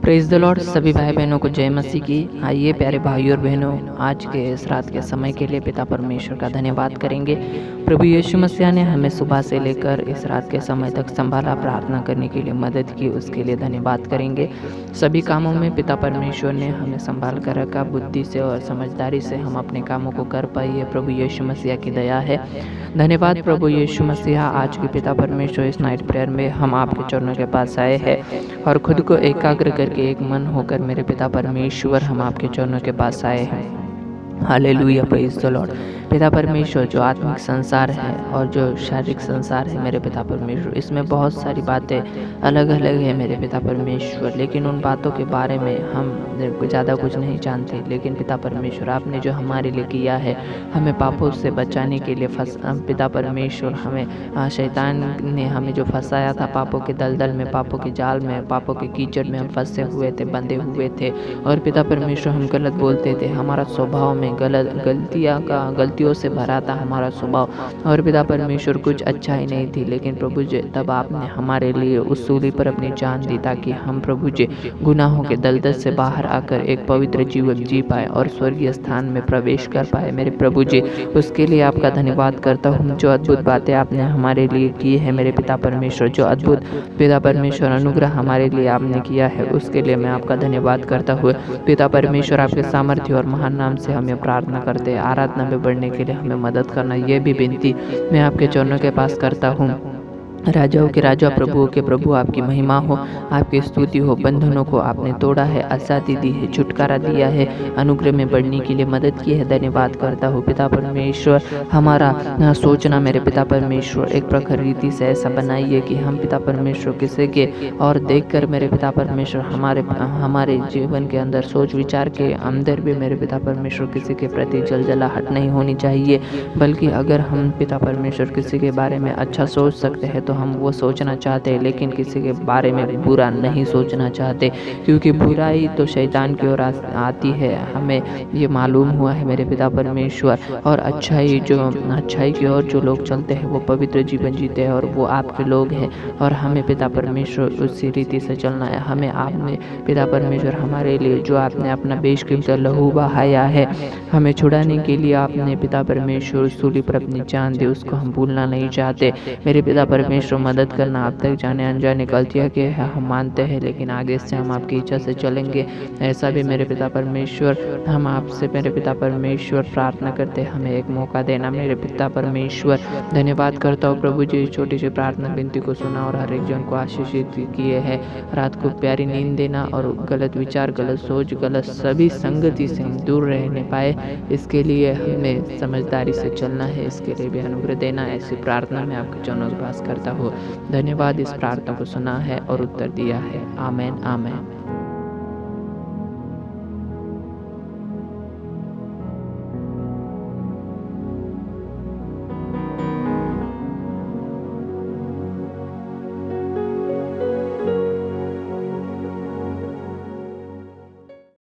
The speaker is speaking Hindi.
Praise the Lord. सभी भाई बहनों को जय मसीह की। आइए प्यारे भाई और बहनों, आज के इस रात के समय के लिए पिता परमेश्वर का धन्यवाद करेंगे। प्रभु यीशु मसीह ने हमें सुबह से लेकर इस रात के समय तक संभाला, प्रार्थना करने के लिए मदद की, उसके लिए धन्यवाद करेंगे। सभी कामों में पिता परमेश्वर ने हमें संभाल कर रखा, बुद्धि से और समझदारी से हम अपने कामों को कर पाइए। प्रभु यीशु मसीह की दया है। धन्यवाद प्रभु यीशु मसीह। आज की पिता परमेश्वर इस नाइट प्रेयर में हम आपके चरणों के पास आए हैं और खुद को एकाग्र करके एक मन होकर मेरे पिता परमेश्वर हम आपके चरणों के पास आए हैं। Hallelujah, praise the Lord. पिता परमेश्वर, जो आत्मिक संसार है और जो शारीरिक संसार है मेरे पिता परमेश्वर, इसमें बहुत सारी बातें अलग अलग है मेरे पिता परमेश्वर, लेकिन उन बातों के बारे में हम ज़्यादा कुछ नहीं जानते। लेकिन पिता परमेश्वर, आपने जो हमारे लिए किया है, हमें पापों से बचाने के लिए पिता परमेश्वर, हमें शैतान ने हमें जो फंसाया था पापों के दलदल में, पापों के जाल में, पापों के कीचड़ में हम फंसे हुए थे, बंधे हुए थे। और पिता परमेश्वर, हम गलत बोलते थे, हमारा स्वभाव में गलतियों से भरा था हमारा स्वभाव। और पिता परमेश्वर, कुछ अच्छा ही नहीं थी। लेकिन प्रभु जी, तब आपने हमारे लिए उस सूली पर अपनी जान दी ताकि हम प्रभु जी गुनाहों के दलदल से बाहर आकर एक पवित्र जीवन जी पाए और स्वर्गीय स्थान में प्रवेश कर पाए। मेरे प्रभु जी, उसके लिए आपका धन्यवाद करता हूँ। जो अद्भुत बातें आपने हमारे लिए की है मेरे पिता परमेश्वर, जो अद्भुत पिता परमेश्वर अनुग्रह हमारे लिए आपने किया है, उसके लिए मैं आपका धन्यवाद करता हुए पिता परमेश्वर, आपके सामर्थ्य और महान नाम से हमें प्रार्थना करते हैं। आराधना में बढ़ने के लिए हमें मदद करना, ये भी विनती मैं आपके चरणों के पास करता हूँ। राजाओं के राजा, प्रभुओं के प्रभु, आपकी महिमा हो, आपकी स्तुति हो। बंधनों को आपने तोड़ा है, आज़ादी दी है, छुटकारा दिया है, अनुग्रह में बढ़ने के लिए मदद की है। धन्यवाद करता हूँ पिता परमेश्वर। हमारा सोचना मेरे पिता परमेश्वर एक प्रखर रीति से ऐसा बनाइए कि हम पिता परमेश्वर किसी के और देखकर मेरे पिता परमेश्वर हमारे जीवन के अंदर सोच विचार के अंदर भी मेरे पिता परमेश्वर किसी के प्रति जलजलाहट नहीं होनी चाहिए। बल्कि अगर हम पिता परमेश्वर किसी के बारे में अच्छा सोच सकते हैं तो हम वो सोचना चाहते हैं, लेकिन किसी के बारे में बुरा नहीं सोचना चाहते, क्योंकि बुराई तो शैतान की ओर आती है, हमें ये मालूम हुआ है मेरे पिता परमेश्वर। और अच्छाई की ओर जो लोग चलते हैं वो पवित्र जीवन जीते हैं और वो आपके लोग हैं। और हमें पिता परमेश्वर उसी रीति से चलना है। हमें आपने पिता परमेश्वर हमारे लिए जो आपने अपना बेशकीमती लहू बहाया है, हमें छुड़ाने के लिए आपने पिता परमेश्वर सूली पर अपनी जान दी, उसको हम भूलना नहीं चाहते। मेरे पिता परमेश्वर, मदद करना। आप तक जाने अनजाने गलतियाँ की है हम मानते हैं, लेकिन आगे से हम आपकी इच्छा से चलेंगे। ऐसा भी मेरे पिता परमेश्वर हम आपसे मेरे पिता परमेश्वर प्रार्थना करते हैं, हमें एक मौका देना मेरे पिता परमेश्वर। धन्यवाद करता हूँ प्रभु जी, छोटी सी प्रार्थना विनती को सुना और हर एक जन को आशीषित किए हैं। रात को प्यारी नींद देना और गलत विचार, गलत सोच, गलत सभी संगति से हम दूर रहने पाए, इसके लिए हमें समझदारी से चलना है, इसके लिए भी अनुग्रह देना। ऐसी प्रार्थना मैं आपके चरणों के पास करता हूँ। धन्यवाद, इस प्रार्थना को सुना है और उत्तर दिया है। आमेन, आमेन।